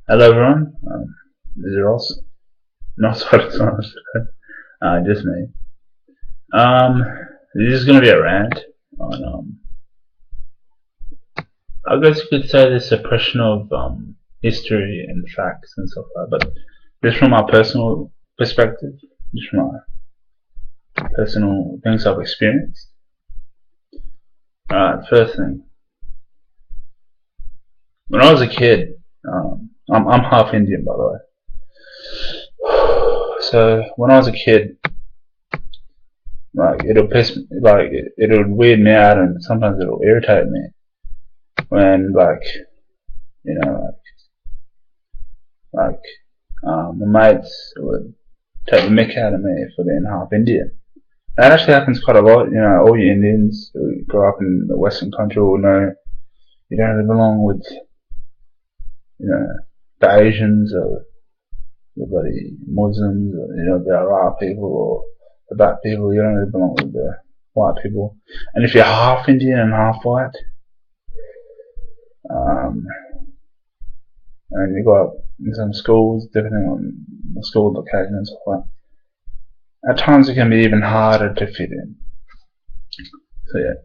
Hello everyone, this is Ross. Not sorry, it's not just me. Um, this is gonna be a rant on, I guess you could say the suppression of history and facts and stuff like that. But just from my personal perspective, just from my personal things I've experienced. First thing, when I was a kid, I'm half Indian by the way. So when I was a kid, like it'll piss me, like it'll weird me out, and sometimes it'll irritate me when my mates would take the mick out of me for being half Indian. That actually happens quite a lot. All you Indians who grow up in the Western country will know you don't really belong with the Asians or the bloody Muslims or the Arab people or the black people. You don't really belong with the white people. And if you're half Indian and half white, and you go up in some schools, depending on the school location and stuff like that, at times it can be even harder to fit in. So yeah.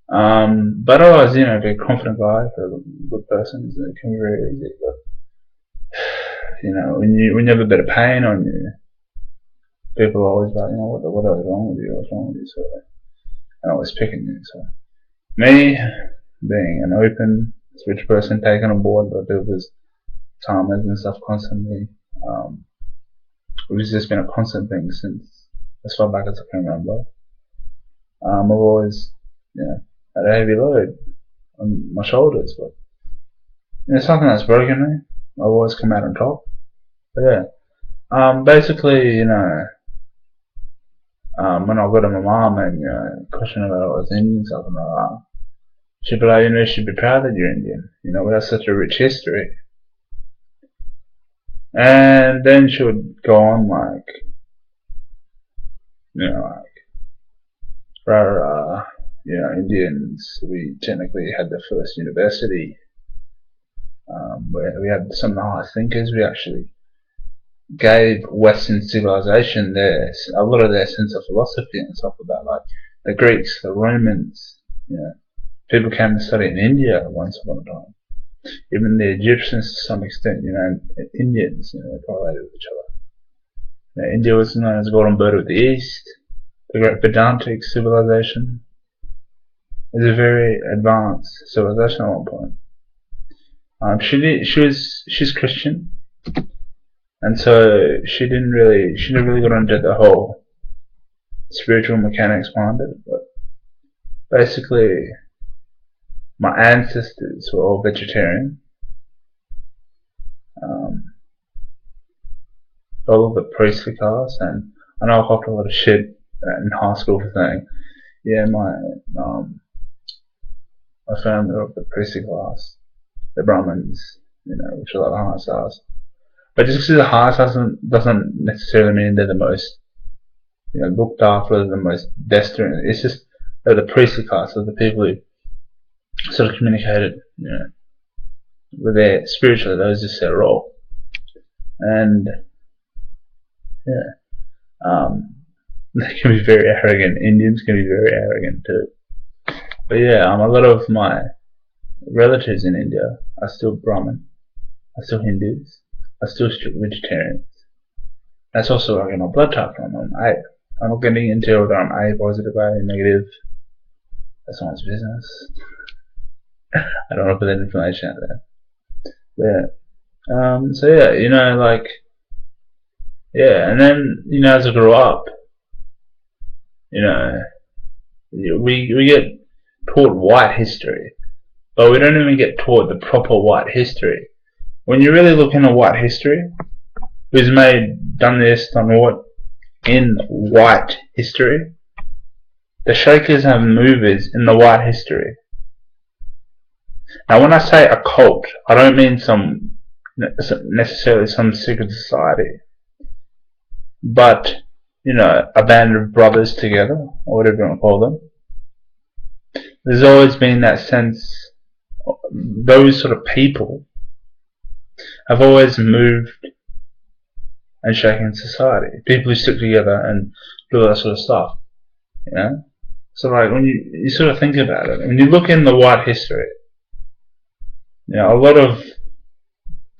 But otherwise, be a confident guy, for a good person, it can be very easy. But when you have a bit of pain on you, people are always like, what is wrong with you? What's wrong with you? So they're always picking you. So me, being an open, switch person, taken on board by people's timers and stuff constantly, which has just been a constant thing since as far back as I can remember. I've always, had a heavy load on my shoulders, but it's something that's broken me. I've always come out on top. But yeah, basically, when I go to my mom and question about I was Indian, something like that, she'd be like, you should be proud that you're Indian. We have such a rich history. And then she would go on Indians, we technically had the first university, where we had some of the highest thinkers. We actually gave Western civilization a lot of their sense of philosophy and stuff about, like the Greeks, the Romans. People came to study in India once upon a time. Even the Egyptians to some extent, and Indians, they correlated with each other. India was known as the Golden Bird of the East. The great Vedantic civilization is a very advanced civilization at one point. She's Christian, and so she never really got into the whole spiritual mechanics behind it. But basically, my ancestors were all vegetarian. All of the priestly caste, and I know I hopped a lot of shit in high school for saying, my family are of the priestly class, the Brahmins, which are like the highest class. But just because the highest doesn't necessarily mean they're the most, looked after, the most destined. It's just they're the priestly class, so the people who sort of communicated, with their spiritually. That was just their role. And they can be very arrogant. Indians can be very arrogant too. But a lot of my relatives in India are still Brahmin, are still Hindus, are still strict vegetarians. That's also where I get my blood type from. I'm A. I'm not getting into whether I'm A positive, A negative. That's someone's business. I don't want to put that information out there. And then, as I grew up, we get taught white history, but we don't even get taught the proper white history. When you really look into white history, who's done what in white history, the Shakers have movers in the white history. Now, when I say a cult, I don't mean necessarily some secret society, but a band of brothers together, or whatever you want to call them. There's always been that sense, those sort of people have always moved and shaken society. People who stick together and do all that sort of stuff. You know? So like when you sort of think about it, when you look in the white history, you know, a lot of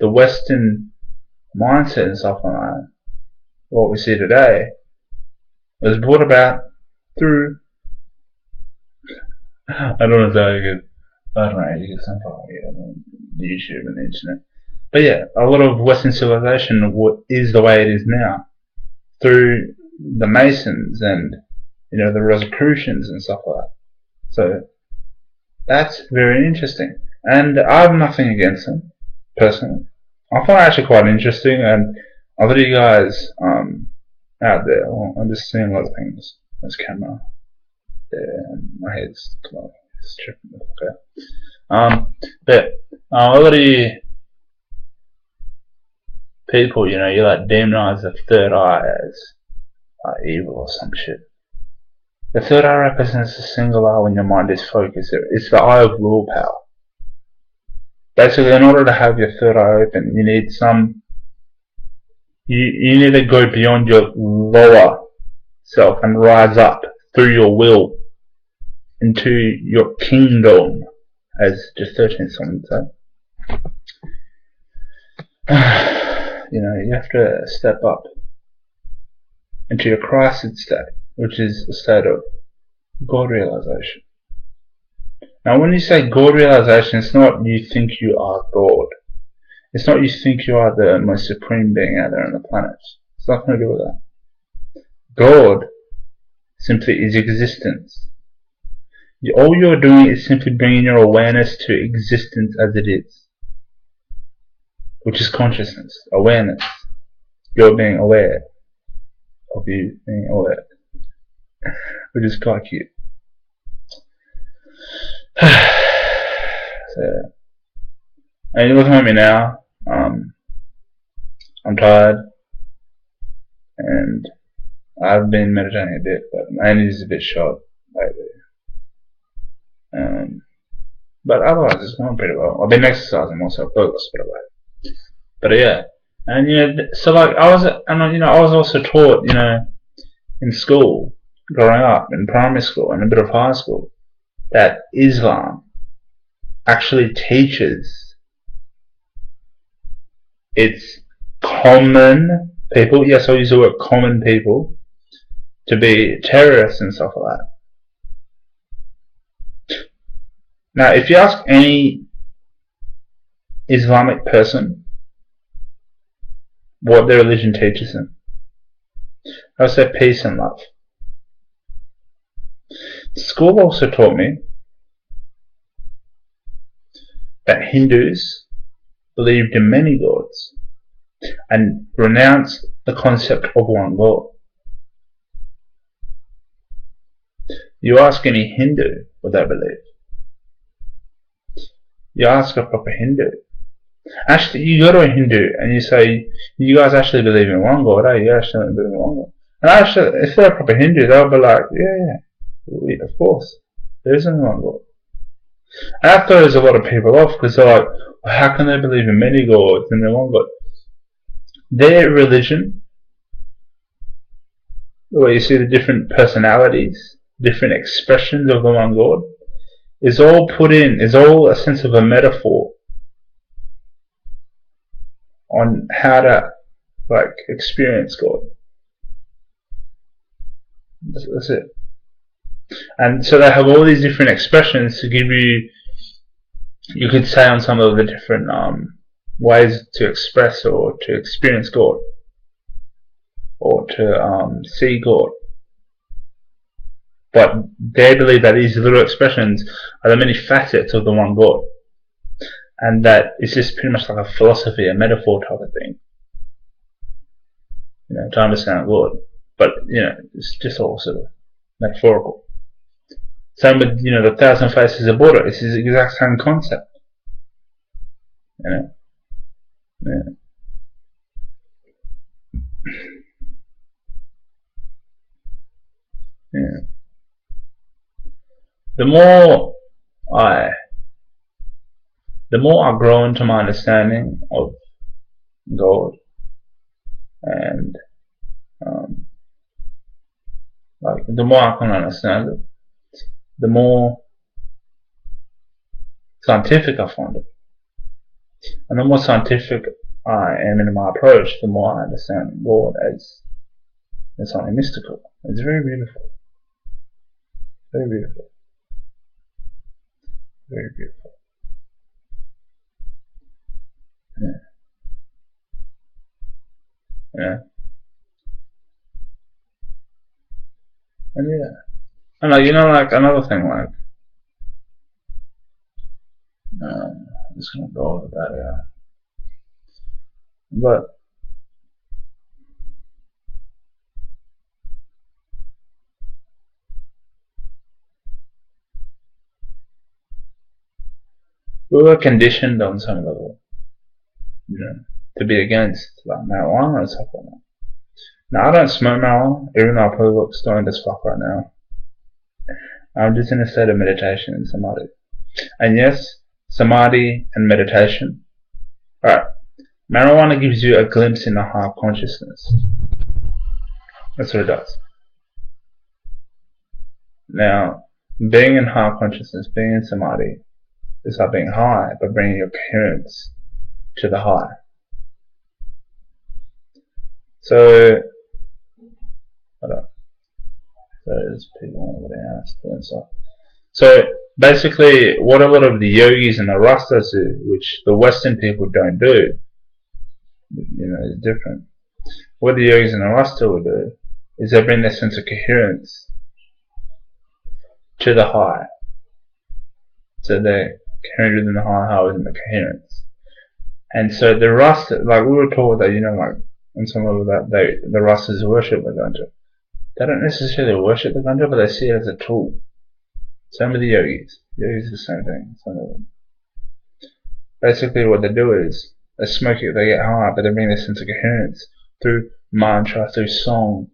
the Western mindset and stuff like that, what we see today, was brought about through, I don't know if that good, I don't know, you get some on YouTube and the internet. But yeah, a lot of Western civilization is the way it is now through the Masons and, you know, the Rosicrucians and stuff like that. So that's very interesting, and I have nothing against them personally. I find it actually quite interesting, and a lot of you guys out there, well, I'm just seeing a lot of things. This camera there, and my head's tripping. Okay. But a lot of you people, you know, you like demonize the third eye as evil or some shit. The third eye represents a single eye when your mind is focused. It's the eye of willpower. Basically, in order to have your third eye open, you need you need to go beyond your lower self and rise up through your will into your kingdom, as just 13th someone would say. You know, you have to step up into your Christed state, which is a state of God realization. Now, when you say God realization, it's not you think you are God. It's not you think you are the most supreme being out there on the planet. It's nothing to do with that. God simply is existence. All you're doing is simply bringing your awareness to existence as it is, which is consciousness, awareness. You're being aware of you being aware, which is quite cute. So, and you're looking at me now. I'm tired, and I've been meditating a bit, but my energy is a bit short lately. But otherwise, it's going pretty well. I've been exercising more, so I've lost a bit of weight. But yeah, and you know, so like I was also taught, you know, in school, growing up in primary school and a bit of high school, that Islam actually teaches its common people, yes, I'll use the word common people, to be terrorists and stuff like that. Now, if you ask any Islamic person what their religion teaches them, they'll say peace and love. School also taught me that Hindus believed in many gods and renounced the concept of one God. You ask any Hindu what they believe. You ask a proper Hindu. Actually, you go to a Hindu and you say, you guys actually believe in one God, eh? You actually believe in one God. And actually, if they're a proper Hindu, they'll be like, yeah, of course, there isn't one God. And that throws a lot of people off because they're like, well, how can they believe in many gods and then one God? Their religion, where you see the different personalities, different expressions of the one God, is all a sense of a metaphor on how to experience God. That's it. And so they have all these different expressions to give you could say on some of the different ways to express or to experience God or to see God. But they believe that these little expressions are the many facets of the one God. And that it's just pretty much like a philosophy, a metaphor type of thing. You know, to understand God. But, you know, it's just all sort of metaphorical. Same with, you know, the 1,000 faces of Buddha. It's the exact same concept. You know? Yeah. Yeah. The more I grow into my understanding of God, and like the more I can understand it, the more scientific I find it, and the more scientific I am in my approach, the more I understand God as something mystical. It's very beautiful, very beautiful, very beautiful. Yeah, yeah, and yeah. And like, like another thing, like I'm just gonna go over that, yeah. But we were conditioned on some level, to be against like marijuana and stuff like that. Now I don't smoke marijuana, even though I probably look stoned as fuck right now. I'm just in a state of meditation and samadhi. And yes, samadhi and meditation. Alright, marijuana gives you a glimpse in the higher consciousness. That's what it does. Now, being in higher consciousness, being in samadhi, is like being high, but bringing your coherence to the high. So, hold on. There's people over there doing stuff. So basically, what a lot of the yogis and the rastas do, which the Western people don't do, is different. What the yogis and the rasta will do is they bring their sense of coherence to the high. So they're coherent within the high, high within the coherence. And so the rasta, like we were taught that, like on some level that the rastas worship the ganja. They don't necessarily worship the ganja, but they see it as a tool. Some of the yogis are the same thing, some of them. Basically what they do is, they smoke it, they get high, but they bring their sense of coherence through mantra, through song,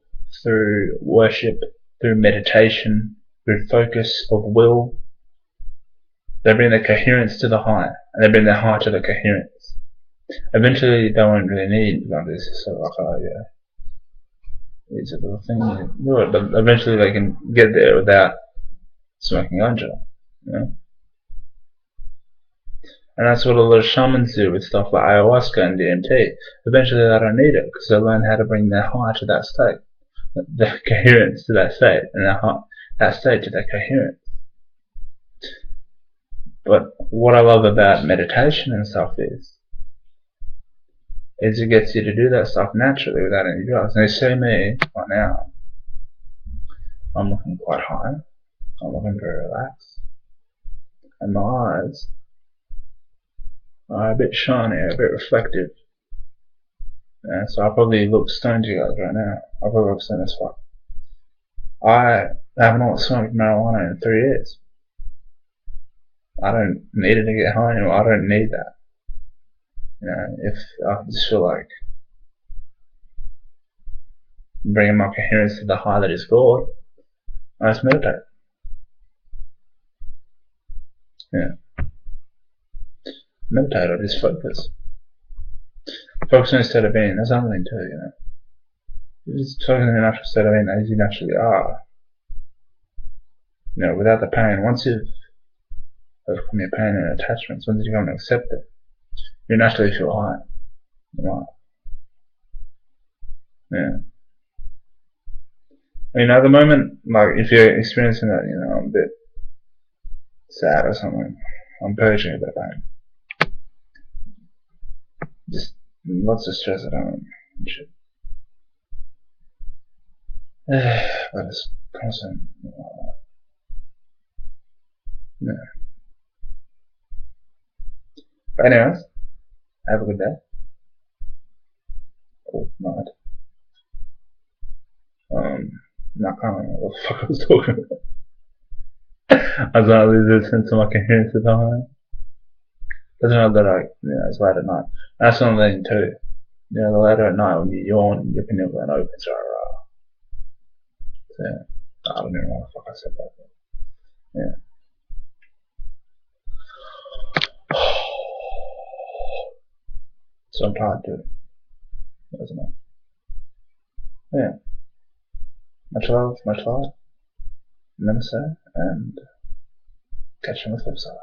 through worship, through meditation, through focus of will. They bring their coherence to the high, and they bring their high to the coherence. Eventually they won't really need this, so like, oh yeah, these are little things, you do it, but eventually they can get there without smoking ganja, And that's what a lot of shamans do with stuff like ayahuasca and DMT. Eventually they don't need it, because they learn how to bring their high to that state, their coherence to that state, and that state to their coherence. But what I love about meditation and stuff is it gets you to do that stuff naturally without any drugs. And you see me right now, I'm looking quite high, I'm looking very relaxed, and my eyes are a bit shiny, a bit reflective. Yeah, so I probably look stoned to you guys right now. I probably look stoned as fuck. I have not smoked marijuana in 3 years. I don't need it to get high anymore. I don't need that. If I just feel like bringing my coherence to the high that is God, I just meditate. Yeah. Meditate or just focus. Focus on a state of being, that's another thing too, Just focus on the natural state of being as you naturally are. Without the pain. Once you've overcome your pain and attachments, once you come to accept it, you naturally feel high. Right. Yeah. At the moment, like, if you're experiencing that, I'm a bit sad or something, I'm purging a bit of pain. Just lots of stress at home and shit. But it's constant, Yeah. But anyways, have a good day. Or night. I can't remember what the fuck I was talking about. I was like, lose a sense of my coherence at the time. Doesn't know that it's late at night. That's another thing too. The later at night when you yawn, your pineal gland opens, So yeah, I don't know why the fuck I said that. Yeah. So I'm tired too. wasn't it? Yeah. Much love, namaste, and catch you on the flip side.